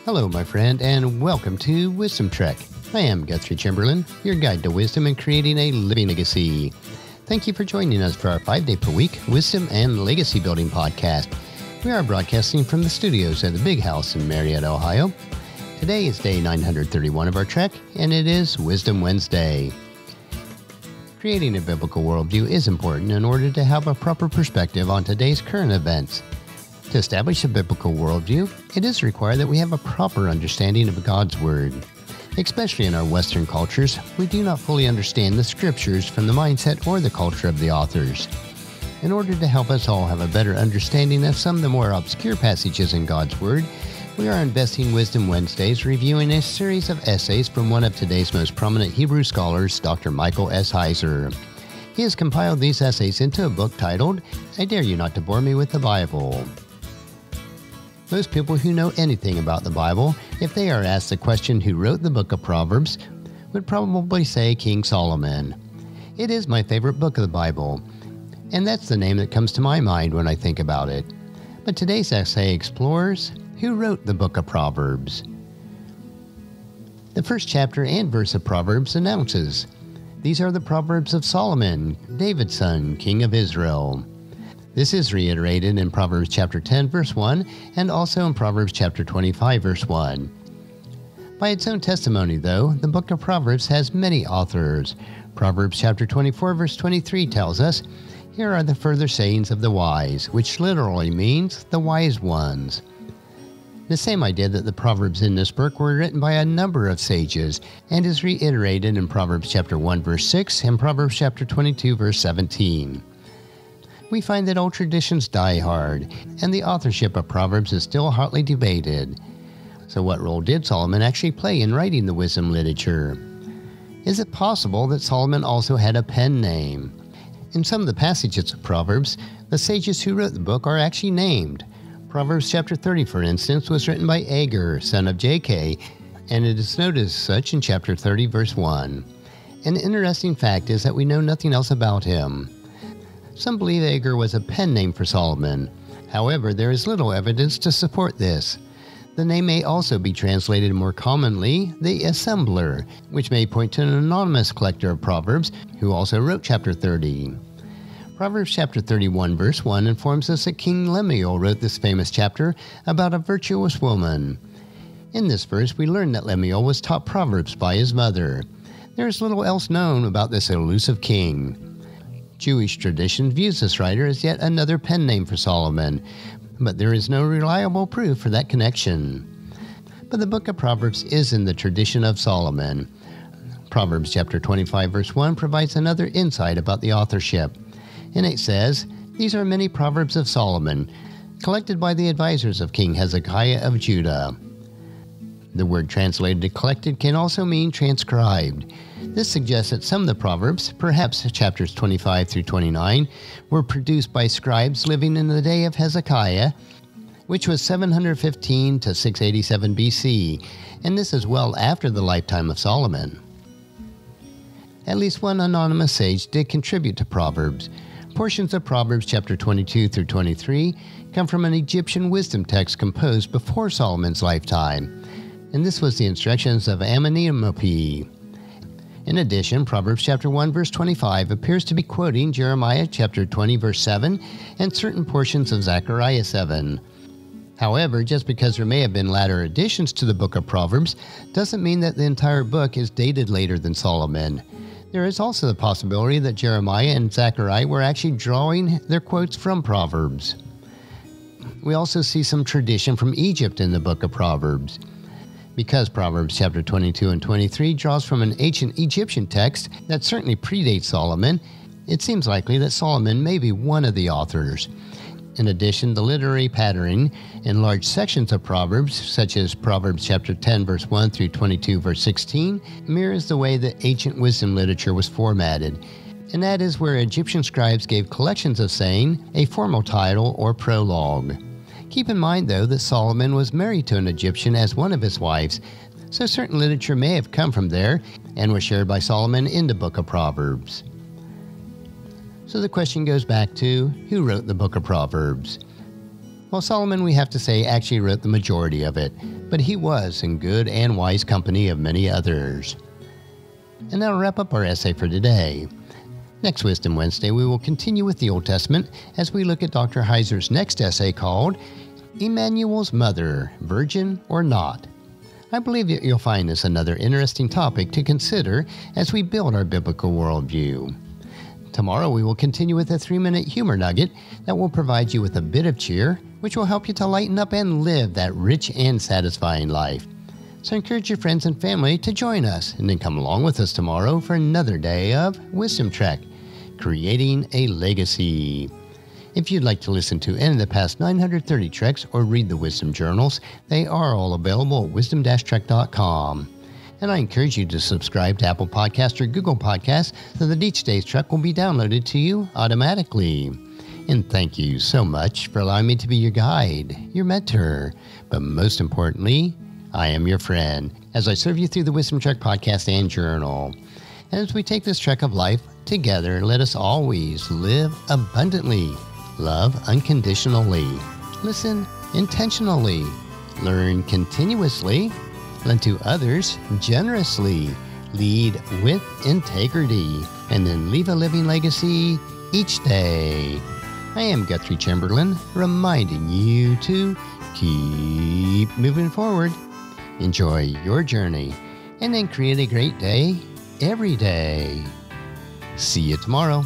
Hello, my friend, and welcome to Wisdom Trek. I am Guthrie Chamberlain, your guide to wisdom and creating a living legacy. Thank you for joining us for our 5-day-per-week Wisdom and Legacy Building podcast. We are broadcasting from the studios at the Big House in Marietta, Ohio. Today is day 931 of our trek, and it is Wisdom Wednesday. Creating a biblical worldview is important in order to have a proper perspective on today's current events. To establish a biblical worldview, it is required that we have a proper understanding of God's Word. Especially in our Western cultures, we do not fully understand the Scriptures from the mindset or the culture of the authors. In order to help us all have a better understanding of some of the more obscure passages in God's Word, we are investing Wisdom Wednesdays reviewing a series of essays from one of today's most prominent Hebrew scholars, Dr. Micheal S. Heiser. He has compiled these essays into a book titled, I Dare You Not to Bore Me with the Bible. Most people who know anything about the Bible, if they are asked the question who wrote the book of Proverbs, would probably say King Solomon. It is my favorite book of the Bible, and that's the name that comes to my mind when I think about it. But today's essay explores who wrote the book of Proverbs. The first chapter and verse of Proverbs announces, these are the Proverbs of Solomon, David's son, king of Israel. This is reiterated in Proverbs chapter 10, verse 1, and also in Proverbs chapter 25, verse 1. By its own testimony, though, the book of Proverbs has many authors. Proverbs chapter 24, verse 23 tells us, here are the further sayings of the wise, which literally means the wise ones. The same idea that the Proverbs in this book were written by a number of sages and is reiterated in Proverbs chapter 1, verse 6 and Proverbs chapter 22, verse 17. We find that old traditions die hard, and the authorship of Proverbs is still hotly debated. So what role did Solomon actually play in writing the wisdom literature? Is it possible that Solomon also had a pen name? In some of the passages of Proverbs, the sages who wrote the book are actually named. Proverbs chapter 30, for instance, was written by Agur, son of J.K., and it is noted as such in chapter 30, verse 1. An interesting fact is that we know nothing else about him. Some believe Agur was a pen name for Solomon. However, there is little evidence to support this. The name may also be translated more commonly, the Assembler, which may point to an anonymous collector of Proverbs who also wrote chapter 30. Proverbs chapter 31, verse 1 informs us that King Lemuel wrote this famous chapter about a virtuous woman. In this verse, we learn that Lemuel was taught Proverbs by his mother. There is little else known about this elusive king. Jewish tradition views this writer as yet another pen name for Solomon, but there is no reliable proof for that connection. But the book of Proverbs is in the tradition of Solomon. Proverbs chapter 25, verse 1 provides another insight about the authorship. And it says, these are many Proverbs of Solomon, collected by the advisors of King Hezekiah of Judah. The word translated collected can also mean transcribed. This suggests that some of the Proverbs, perhaps chapters 25 through 29, were produced by scribes living in the day of Hezekiah, which was 715 to 687 BC, and this is well after the lifetime of Solomon. At least one anonymous sage did contribute to Proverbs. Portions of Proverbs chapter 22 through 23 come from an Egyptian wisdom text composed before Solomon's lifetime, and this was the instructions of Amenemope. In addition, Proverbs chapter 1 verse 25 appears to be quoting Jeremiah chapter 20 verse 7 and certain portions of Zechariah 7. However, just because there may have been latter additions to the book of Proverbs doesn't mean that the entire book is dated later than Solomon. There is also the possibility that Jeremiah and Zechariah were actually drawing their quotes from Proverbs. We also see some tradition from Egypt in the book of Proverbs. Because Proverbs chapter 22 and 23 draws from an ancient Egyptian text that certainly predates Solomon, it seems likely that Solomon may be one of the authors. In addition, the literary patterning in large sections of Proverbs, such as Proverbs chapter 10 verse 1 through 22 verse 16, mirrors the way that ancient wisdom literature was formatted, and that is where Egyptian scribes gave collections of saying a formal title or prologue. Keep in mind, though, that Solomon was married to an Egyptian as one of his wives, so certain literature may have come from there and was shared by Solomon in the book of Proverbs. So the question goes back to, who wrote the book of Proverbs? Well, Solomon, we have to say, actually wrote the majority of it, but he was in good and wise company of many others. And that'll wrap up our essay for today. Next Wisdom Wednesday, we will continue with the Old Testament as we look at Dr. Heiser's next essay called Emmanuel's Mother, Virgin or Not. I believe that you'll find this another interesting topic to consider as we build our biblical worldview. Tomorrow we will continue with a 3-minute humor nugget that will provide you with a bit of cheer, which will help you to lighten up and live that rich and satisfying life. So encourage your friends and family to join us and then come along with us tomorrow for another day of Wisdom Trek, Creating a Legacy. If you'd like to listen to any of the past 930 treks or read the Wisdom Journals, they are all available at wisdom-trek.com. And I encourage you to subscribe to Apple Podcasts or Google Podcasts so that each day's trek will be downloaded to you automatically. And thank you so much for allowing me to be your guide, your mentor, but most importantly, I am your friend as I serve you through the Wisdom Trek podcast and journal. And as we take this trek of life together, let us always live abundantly, love unconditionally, listen intentionally, learn continuously, lend to others generously, lead with integrity, and then leave a living legacy each day. I am Guthrie Chamberlain, reminding you to keep moving forward, enjoy your journey, and then create a great day every day. See you tomorrow.